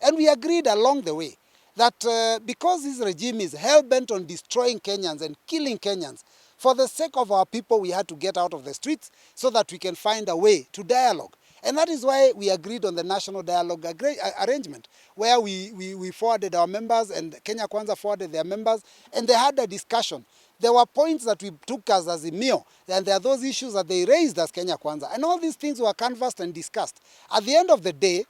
And we agreed along the way that because this regime is hell-bent on destroying Kenyans and killing Kenyans, for the sake of our people, we had to get out of the streets so that we can find a way to dialogue. And that is why we agreed on the National Dialogue Arrangement, where we forwarded our members and Kenya Kwanza forwarded their members, and they had a discussion. There were points that we took as Azimio, and there are those issues that they raised as Kenya Kwanza. And all these things were canvassed and discussed. At the end of the day,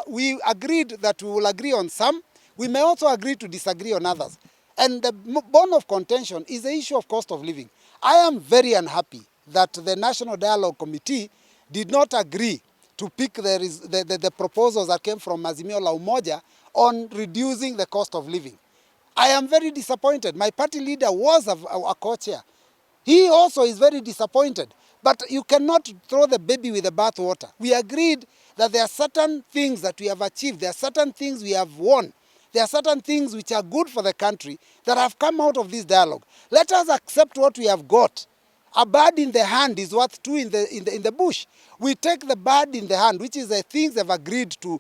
we agreed that we will agree on some. We may also agree to disagree on others. And the bone of contention is the issue of cost of living. I am very unhappy that the National Dialogue Committee did not agree to pick the proposals that came from Azimio la Umoja on reducing the cost of living. I am very disappointed. My party leader was a co-chair. He also is very disappointed. But you cannot throw the baby with the bathwater. We agreed that there are certain things that we have achieved. There are certain things we have won. There are certain things which are good for the country that have come out of this dialogue. Let us accept what we have got. A bird in the hand is worth two in the bush. We take the bird in the hand, which is the things they've agreed to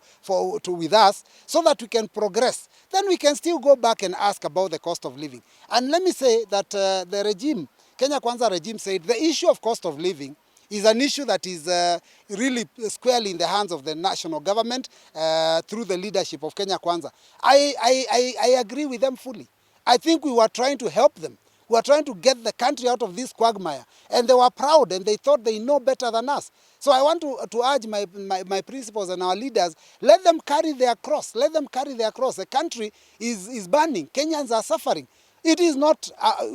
with us, so that we can progress. Then we can still go back and ask about the cost of living. And let me say that the regime, Kenya Kwanza regime, said the issue of cost of living is an issue that is really squarely in the hands of the national government through the leadership of Kenya Kwanza. I agree with them fully. I think we were trying to help them. We were trying to get the country out of this quagmire. And they were proud and they thought they know better than us. So I want to urge my principals and our leaders, let them carry their cross. Let them carry their cross. The country is burning. Kenyans are suffering. It is not,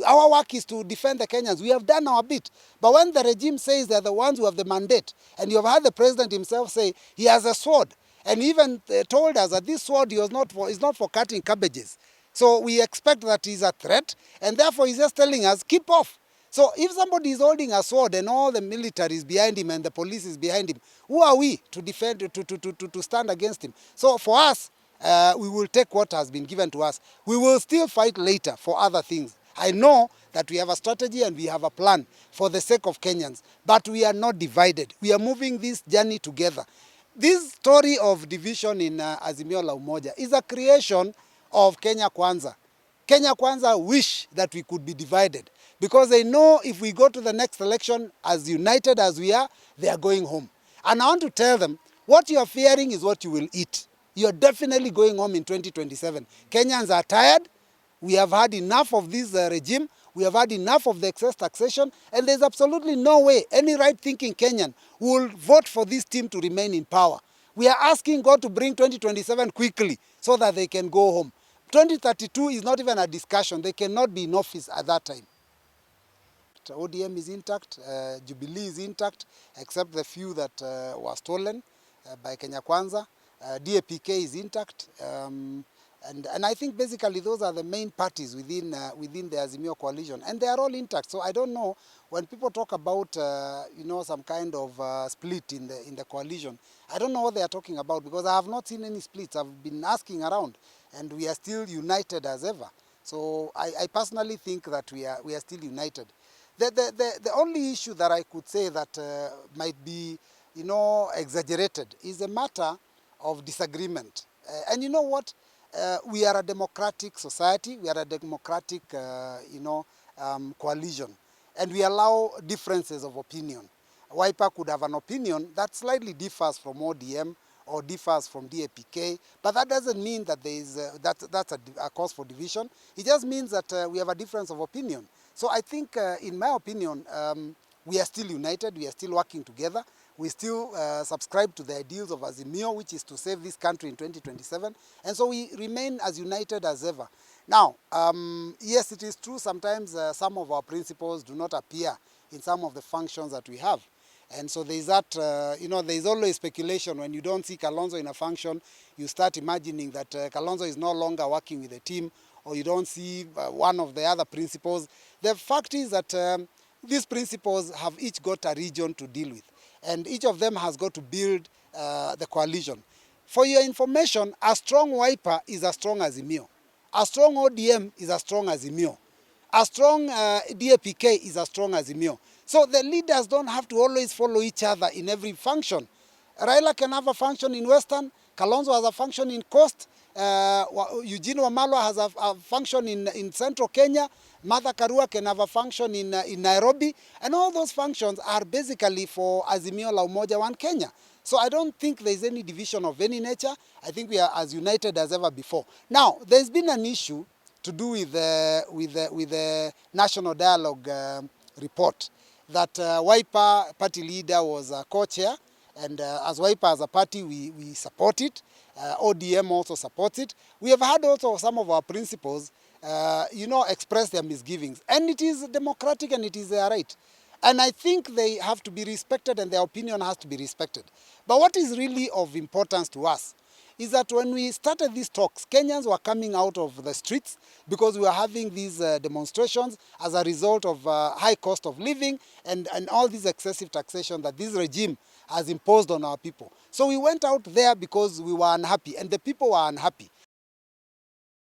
our work is to defend the Kenyans. We have done our bit. But when the regime says they're the ones who have the mandate, and you have heard the president himself say he has a sword, and even told us that this sword is not for cutting cabbages. So we expect that he's a threat, and therefore he's just telling us, keep off. So if somebody is holding a sword and all the military is behind him and the police is behind him, who are we to defend, to stand against him? So for us, we will take what has been given to us. We will still fight later for other things. I know that we have a strategy and we have a plan for the sake of Kenyans, but we are not divided. We are moving this journey together. This story of division in Azimio la Umoja is a creation of Kenya Kwanza. Kenya Kwanza wish that we could be divided because they know if we go to the next election as united as we are, they are going home. And I want to tell them, what you are fearing is what you will eat. You are definitely going home in 2027. Kenyans are tired. We have had enough of this regime. We have had enough of the excess taxation. And there's absolutely no way any right-thinking Kenyan will vote for this team to remain in power. We are asking God to bring 2027 quickly so that they can go home. 2032 is not even a discussion. They cannot be in office at that time. ODM is intact. Jubilee is intact, except the few that were stolen by Kenya Kwanza. DAPK is intact, and I think basically those are the main parties within the Azimio coalition, and they are all intact. So I don't know when people talk about some kind of split in the coalition. I don't know what they are talking about because I have not seen any splits. I've been asking around, and we are still united as ever. So I personally think that we are still united. The only issue that I could say that might be exaggerated is a matter of disagreement. And you know what? We are a democratic society. We are a democratic, coalition. And we allow differences of opinion. Wiper could have an opinion that slightly differs from ODM or differs from DAPK, but that doesn't mean that there is that's a cause for division. It just means that we have a difference of opinion. So I think, in my opinion, we are still united. We are still working together. We still subscribe to the ideals of Azimio, which is to save this country in 2027. And so we remain as united as ever. Now, yes, it is true sometimes some of our principles do not appear in some of the functions that we have. And so there is that, there is always speculation. When you don't see Kalonzo in a function, you start imagining that Kalonzo is no longer working with the team, or you don't see one of the other principles. The fact is that these principles have each got a region to deal with. And each of them has got to build the coalition. For your information, a strong Wiper is as strong as Azimio. A strong ODM is as strong as Azimio. A strong DAPK is as strong as Azimio. So the leaders don't have to always follow each other in every function. Raila can have a function in Western, Kalonzo has a function in Coast. Eugene Wamalwa has a function in Central Kenya. Martha Karua can have a function in Nairobi. And all those functions are basically for Azimio la Umoja One Kenya. So I don't think there's any division of any nature. I think we are as united as ever before. Now, there's been an issue to do with the National Dialogue report that Wiper party leader was co-chair, and as Wiper as a party, we support it. ODM also supports it. We have had also some of our principals, express their misgivings, and it is democratic and it is their right. And I think they have to be respected and their opinion has to be respected. But what is really of importance to us is that when we started these talks, Kenyans were coming out of the streets because we were having these demonstrations as a result of high cost of living and all this excessive taxation that this regime has imposed on our people. So we went out there because we were unhappy and the people were unhappy.